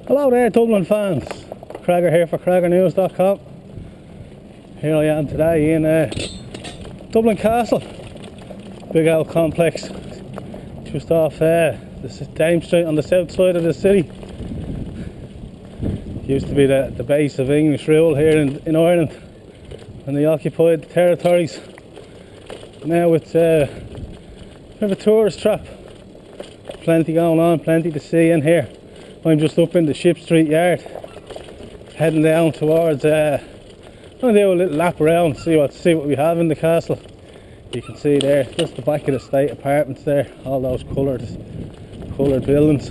Hello there, Dublin fans. Craig here for CraigerNews.com. Here I am today in Dublin Castle. Big old complex just off Dame Street on the south side of the city. Used to be the base of English rule here in Ireland when they occupied the territories. Now it's a bit of a tourist trap. Plenty going on, plenty to see in here. I'm just up in the Ship Street yard, heading down towards. I'm going to do a little lap around, see what we have in the castle. You can see there, just the back of the state apartments there, all those coloured buildings.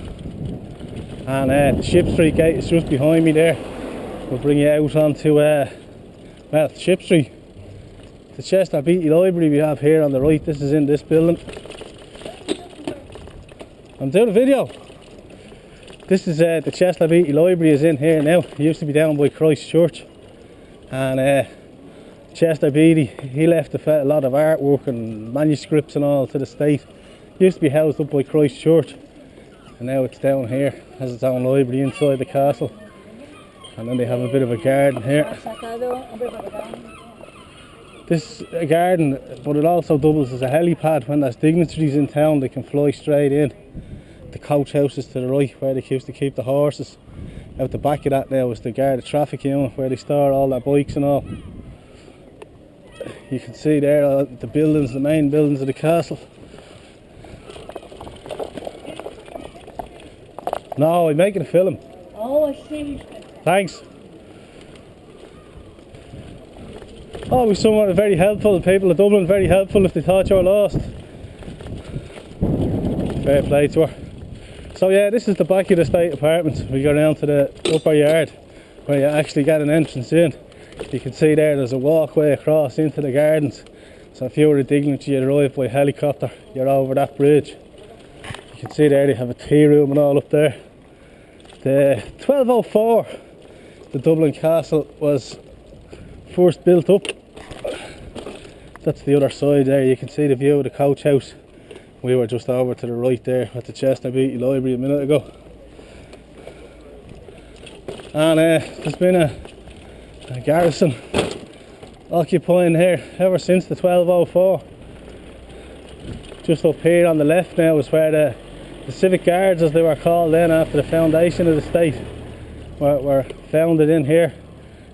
And the Ship Street gate is just behind me there. We'll bring you out onto Ship Street. The Chester Beatty Library we have here on the right. This is in this building. I'm doing a video. This is the Chester Beatty Library is in here now. It used to be down by Christ Church. And Chester Beatty, he left a lot of artwork and manuscripts and all to the state. It used to be housed up by Christ Church. And now it's down here, has its own library inside the castle. And then they have a bit of a garden here. This is a garden, but it also doubles as a helipad. When there's dignitaries in town, they can fly straight in. The coach house is to the right, where they used to keep the horses. Out the back of that now is the guard traffic unit, where they store all their bikes and all. You can see there the buildings, the main buildings of the castle. No, I'm making a film. Oh, I see. Thanks. Always someone very helpful. The people of Dublin very helpful if they thought you were lost. Fair play to her. So yeah, this is the back of the state apartments. We go down to the upper yard where you actually get an entrance in. You can see there's a walkway across into the gardens. So if you were a dignitary, you arrive by helicopter, you're over that bridge. You can see there they have a tea room and all up there. The 1204, the Dublin Castle was first built up. That's the other side there. You can see the view of the coach house. We were just over to the right there at the Chester Beatty Library a minute ago. And there's been a garrison occupying here ever since the 1204. Just up here on the left now is where the civic guards, as they were called then after the foundation of the state, were founded in here.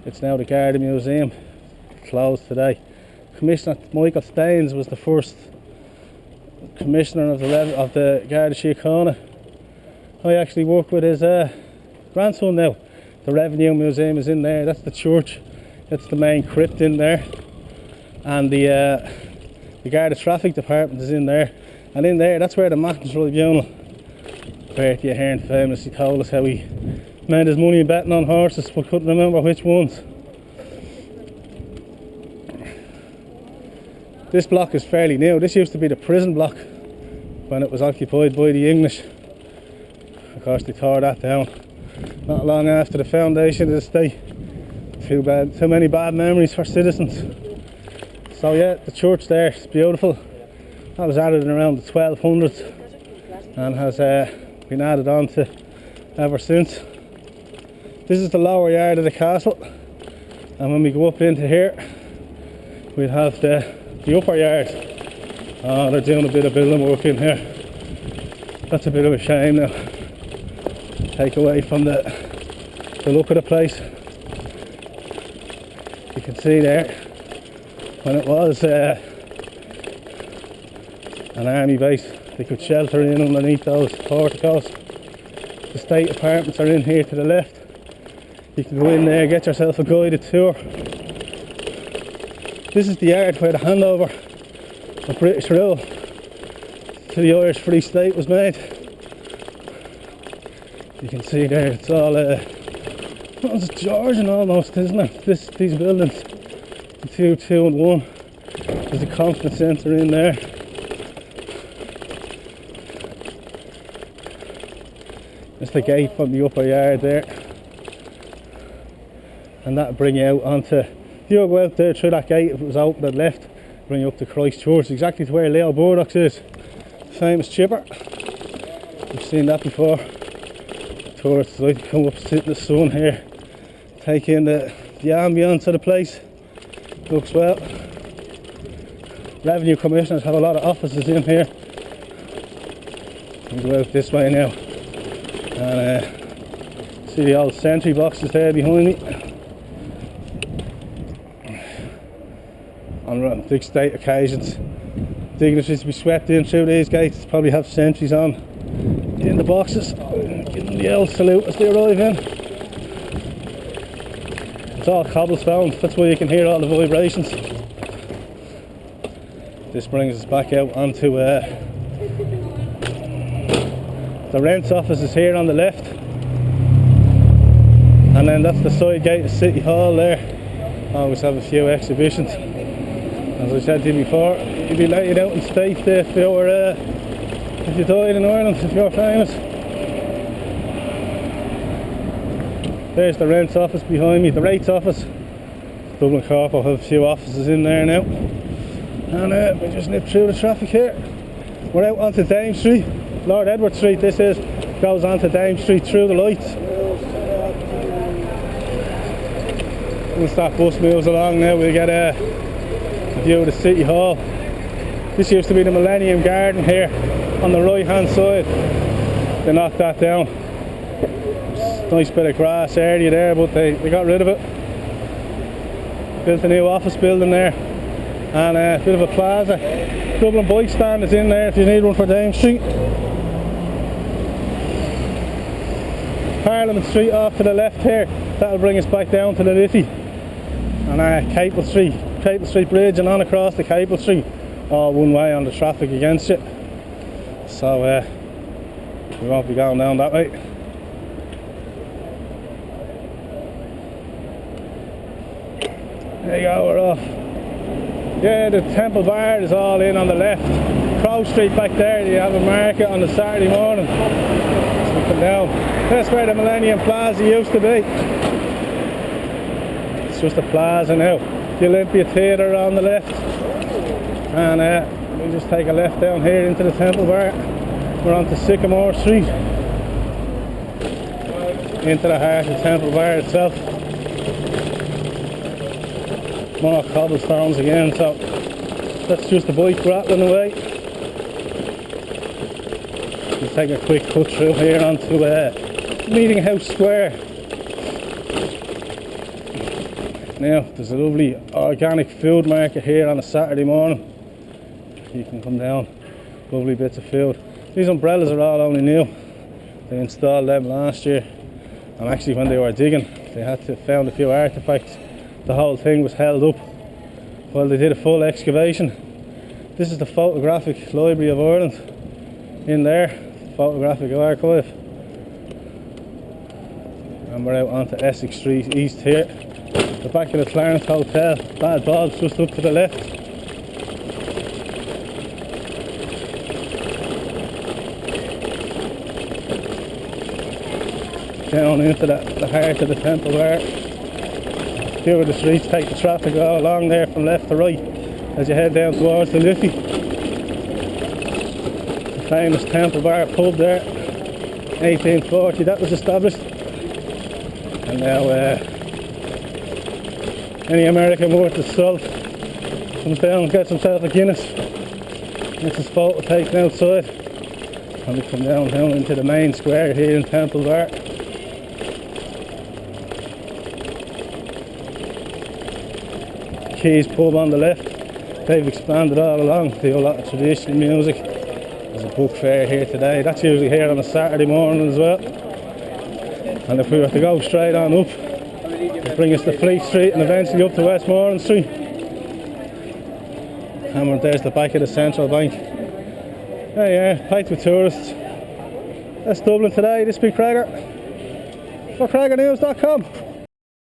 It's now the Garda Museum, closed today. Commissioner Michael Staines was the first commissioner of the Garda Síochána. I actually work with his grandson now. The Revenue Museum is in there. That's the church. That's the main crypt in there. And the Garda Traffic Department is in there. And in there, that's where the Matins Tribunal, Bertie Ahern famously told us how he made his money betting on horses, but couldn't remember which ones. This block is fairly new. This used to be the prison block when it was occupied by the English. Of course they tore that down not long after the foundation of the state. Too many bad memories for citizens. So yeah, the church there is beautiful. That was added in around the 1200s and has been added on to ever since. This is the lower yard of the castle, and when we go up into here we'll have the upper yard. Oh, they're doing a bit of building work in here. That's a bit of a shame now. Take away from the look of the place. You can see there when it was an army base, they could shelter in underneath those porticos. The state apartments are in here to the left. You can go in there, get yourself a guided tour. This is the yard where the handover of British rule to the Irish Free State was made. You can see there, it's all it's Georgian almost, isn't it? These buildings, the 2 and 1. There's a conference centre in there. There's the gate from the upper yard there. And that'll bring you out onto, if you go out there through that gate, if it was open and left, bring you up to Christ Church, exactly to where Leo Burdock's is. Famous chipper. You've seen that before. tourists like to come up, sit in the sun here, take in the ambience of the place. Looks well. Revenue commissioners have a lot of offices in here. We'll go out this way now and see the old sentry boxes there behind me. On big state occasions, dignitaries to be swept in through these gates probably have sentries on in the boxes. Give them the old salute as they arrive in. It's all cobblestone, that's why you can hear all the vibrations. This brings us back out onto the rents office is here on the left, and then that's the side gate of City Hall there. Always have a few exhibitions. As I said to you before, you'd be let out in state if you died in Ireland, if you're famous. There's the rents office behind me, the rates office. Dublin Castle have a few offices in there now. And we just nip through the traffic here. We're out onto Dame Street, Lord Edward Street this is, goes onto Dame Street through the lights. Once that bus moves along now, we'll get a view of the City Hall. This used to be the Millennium Garden here on the right hand side. They knocked that down. Nice bit of grass area there, but they got rid of it. Built a new office building there and a bit of a plaza. Dublin bike stand is in there if you need one for Dame Street. Parliament Street off to the left here, that'll bring us back down to the Liffey. And Capel Street Bridge and on across the Capel Street, all one way on the traffic against it. So we won't be going down that way. There you go, we're off. Yeah, the Temple Bar is all in on the left. Crow Street back there, you have a market on the Saturday morning. So we come down. That's where the Millennium Plaza used to be. It's just a plaza now. The Olympia Theatre on the left. And we just take a left down here into the Temple Bar. We're on to Sycamore Street. Into the heart of the Temple Bar itself. More cobblestones again, so that's just the bike rattling away. We'll take a quick cut through here onto Meeting House Square. Now there's a lovely organic food market here on a Saturday morning. You can come down, lovely bits of food. These umbrellas are all only new. They installed them last year, and actually when they were digging they had to found a few artefacts. The whole thing was held up while they did a full excavation. This is the Photographic Library of Ireland in there, photographic archive. And we're out onto Essex Street East here. The back of the Clarence Hotel, Bad Bob's just up to the left. Down into the heart of the Temple Bar. Few of the streets take the traffic all along there from left to right as you head down towards the Liffey. The famous Temple Bar pub there, 1840 that was established. And now any American worth his salt comes down and gets himself a Guinness, gets his photo taken outside, and we come down now into the main square here in Temple Bar. Keys pub on the left. They've expanded all along, they do a lot of traditional music. There's a book fair here today, that's usually here on a Saturday morning as well. And if we were to go straight on up, it'll bring us to Fleet Street and eventually up to Westmoreland Street. And there's the back of the Central Bank. There you are, packed with tourists. That's Dublin today, this has been Cragar for CragarNews.com.